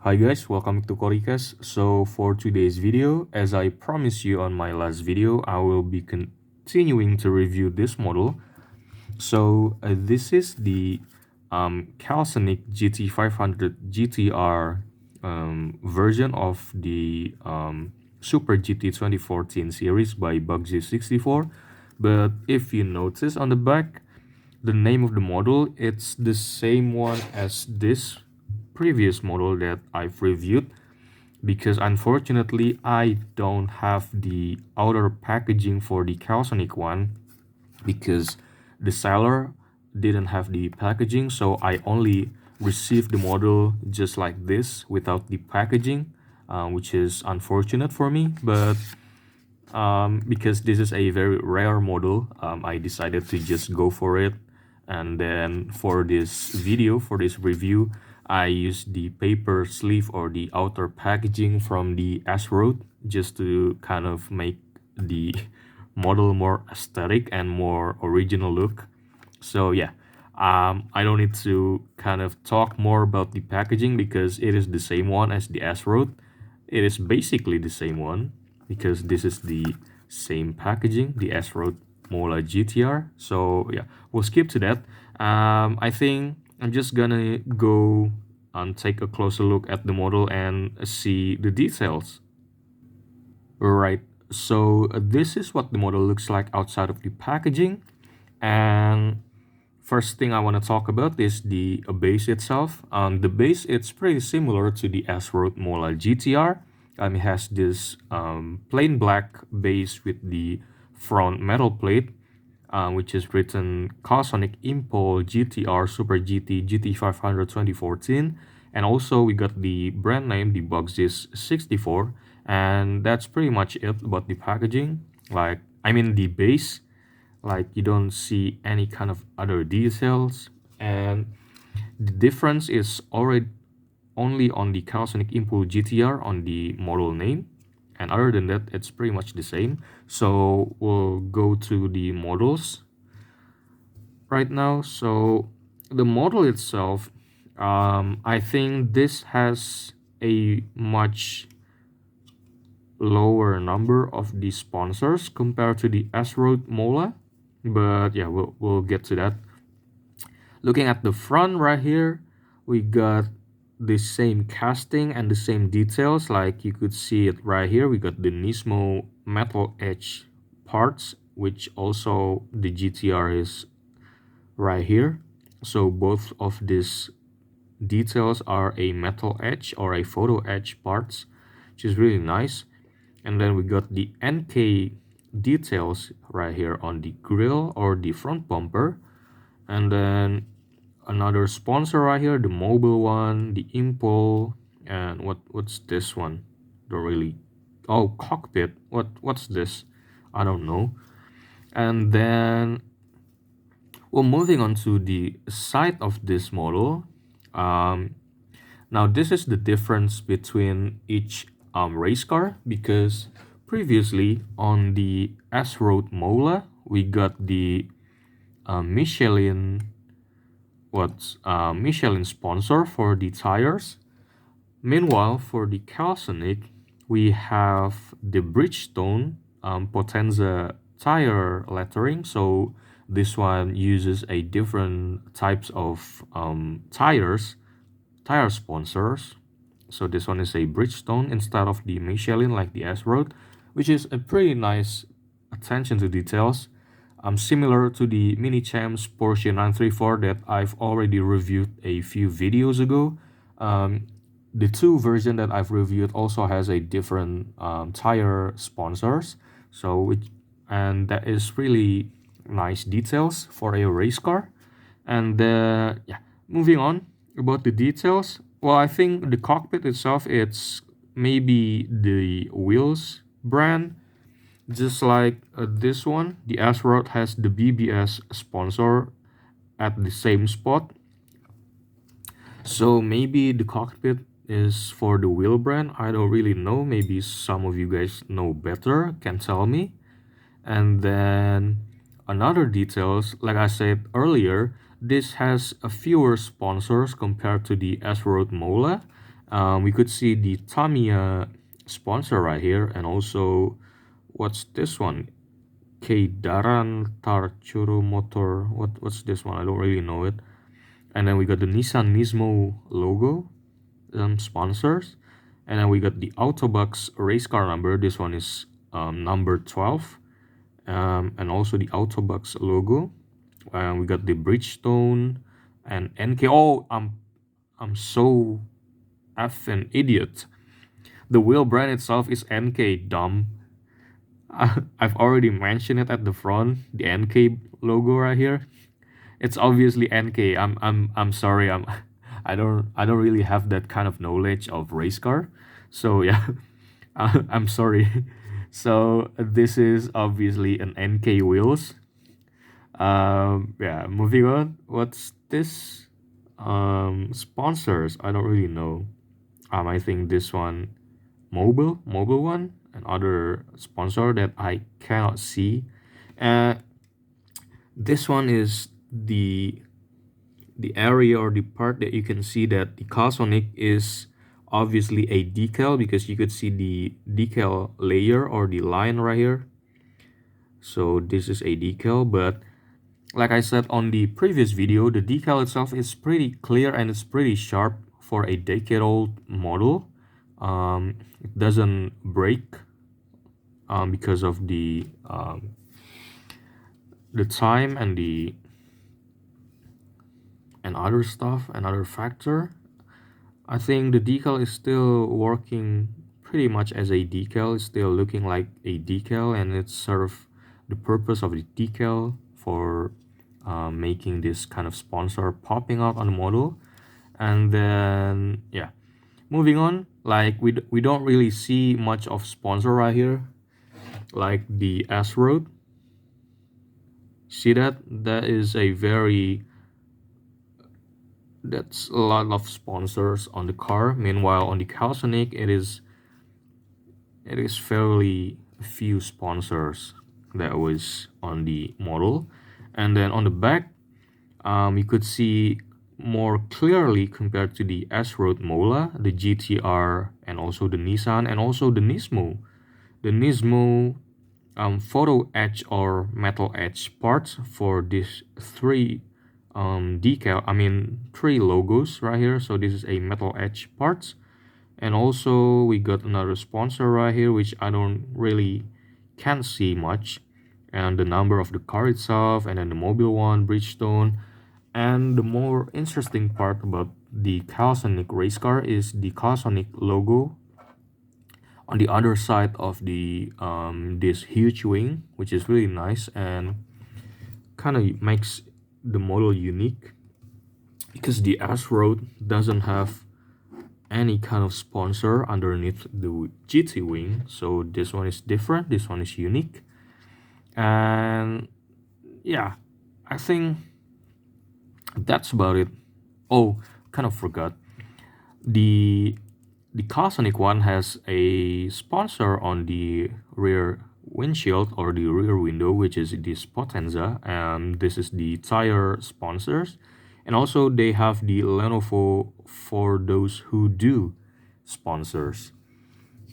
Hi guys, welcome to Koricast. So for today's video, as I promised you on my last video, I will be continuing to review this model. So this is the Calsonic GT500 GTR version of the Super GT 2014 series by Bugzees64. But if you notice on the back, the name of the model, it's the same one as this previous model that I've reviewed, because unfortunately I don't have the outer packaging for the Calsonic one, because the seller didn't have the packaging, so I only received the model just like this without the packaging, which is unfortunate for me. But because this is a very rare model, I decided to just go for it. And then for this video, for this review, I used the paper sleeve or the outer packaging from the S-Road just to kind of make the model more aesthetic and more original look. So yeah, I don't need to kind of talk more about the packaging because it is the same one as the S-Road. It is basically the same one because this is the same packaging, the S-Road Mola GTR. So yeah, we'll skip to that. I think I'm just gonna go and take a closer look at the model and see the details. Right, so this is what the model looks like outside of the packaging. And first thing I want to talk about is the base itself. The base, it's pretty similar to the S-Road Mola GTR. It has this plain black base with the front metal plate, which is written Calsonic IMPUL GTR Super GT GT500 2014. And also we got the brand name, the Bugzees64. And that's pretty much it about the packaging. The base, like you don't see any kind of other details. And the difference is already only on the Calsonic IMPUL GTR on the model name, and other than that it's pretty much the same. So we'll go to the models right now. So the model itself, I think this has a much lower number of the sponsors compared to the S-Road Mola, but yeah, we'll get to that. Looking at the front right here, we got the same casting and the same details. Like you could see it right here, we got the Nismo metal edge parts, which also the GTR is right here. So both of these details are a metal edge or a photo edge parts, which is really nice. And then we got the NK details right here on the grille or the front bumper. And then another sponsor right here, the mobile one, the Impul, and what's this one? Don't really. Oh, cockpit. What's this? I don't know. And then, well, moving on to the side of this model. Now this is the difference between each race car, because previously on the S-Road Mola we got the Michelin sponsor for the tires. Meanwhile, for the Calsonic, we have the Bridgestone Potenza tire lettering. So this one uses a different types of tire sponsors. So this one is a Bridgestone instead of the Michelin like the S-Road, which is a pretty nice attention to details. Similar to the Mini Champs Porsche 934 that I've already reviewed a few videos ago. The two version that I've reviewed also has a different tire sponsors. And that is really nice details for a race car. And yeah, moving on about the details. Well, I think the cockpit itself, it's maybe the wheels brand. Just like this one, the S-Road has the BBS sponsor at the same spot. So maybe the cockpit is for the wheel brand. I don't really know. Maybe some of you guys know better, can tell me. And then another details, like I said earlier, this has a fewer sponsors compared to the S-Road Mola. We could see the Tamiya sponsor right here, and also what's this one? Keidaran Tarchuro Motor. What's this one? I don't really know it. And then we got the Nissan Nismo logo, sponsors, and then we got the Autobox race car number. This one is number 12, and also the Autobox logo. We got the Bridgestone and NK. Oh, I'm so an idiot. The wheel brand itself is NK. Dumb. I've already mentioned it at the front. The NK logo right here. It's obviously NK. I'm sorry. I don't really have that kind of knowledge of race car. So yeah, I'm sorry. So this is obviously an NK wheels. Yeah, moving on. What's this? Sponsors. I don't really know. I think this one, mobile one, another sponsor that I cannot see. Uh, this one is the area or the part that you can see that the Calsonic is obviously a decal, because you could see the decal layer or the line right here. So this is a decal, but like I said on the previous video, the decal itself is pretty clear and it's pretty sharp for a decade-old model. It doesn't break because of the time and other stuff and other factor. I think the decal is still working pretty much as a decal. It's still looking like a decal, and it serves the purpose of the decal for making this kind of sponsor popping up on the model. And then yeah, moving on, like we don't really see much of sponsor right here, like the S road. See that is a very, that's a lot of sponsors on the car. Meanwhile on the Calsonic it is fairly few sponsors that was on the model. And then on the back, you could see more clearly compared to the S-Road Mola, the GTR, and also the Nissan, and also the Nismo. The Nismo photo etch or metal etch parts for these three three logos right here. So this is a metal etch parts. And also we got another sponsor right here, which I don't really can't see much, and the number of the car itself, and then the mobile one, Bridgestone. And the more interesting part about the Calsonic race car is the Calsonic logo on the other side of the this huge wing, which is really nice and kind of makes the model unique, because the S-Road doesn't have any kind of sponsor underneath the GT wing. So this one is different, this one is unique. And yeah, I think that's about it. Oh, kind of forgot, the Calsonic one has a sponsor on the rear windshield or the rear window, which is this Potenza, and this is the tire sponsors. And also they have the Lenovo for those who do sponsors.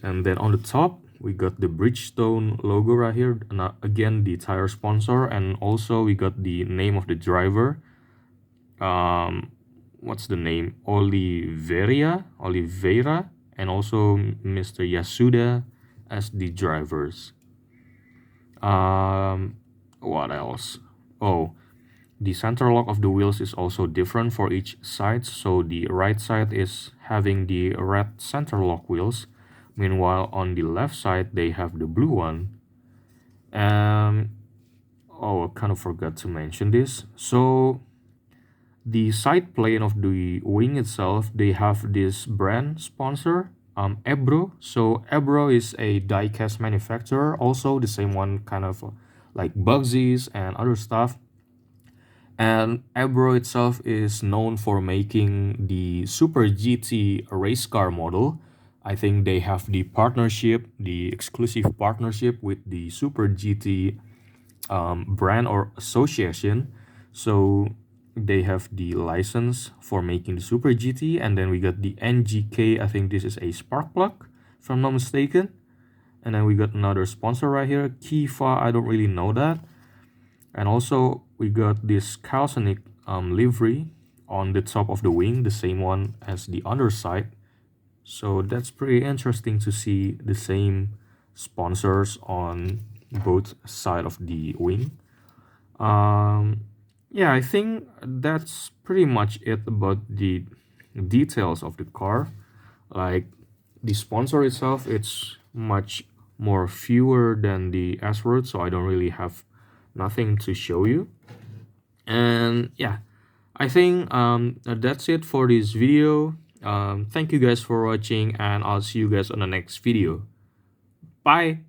And then on the top we got the Bridgestone logo right here, and again the tire sponsor. And also we got the name of the driver, what's the name, Oliveira, and also Mr. Yasuda as the drivers. What else? Oh, the center lock of the wheels is also different for each side. So the right side is having the red center lock wheels, meanwhile on the left side they have the blue one. Oh, I kind of forgot to mention this. So the side plane of the wing itself, they have this brand sponsor, Ebro. So Ebro is a die-cast manufacturer, also the same one kind of like Bugzees and other stuff. And Ebro itself is known for making the Super GT race car model. I think they have the partnership, the exclusive partnership with the Super GT brand or association. So they have the license for making the Super GT. And then we got the NGK, I think this is a spark plug, if I'm not mistaken. And then we got another sponsor right here, Kifa, I don't really know that. And also we got this Calsonic livery on the top of the wing, the same one as the underside. So that's pretty interesting to see the same sponsors on both sides of the wing. Yeah, I think that's pretty much it about the details of the car. Like the sponsor itself, it's much more fewer than the S-Road, so I don't really have nothing to show you. And yeah, I think that's it for this video. Thank you guys for watching, and I'll see you guys on the next video. Bye.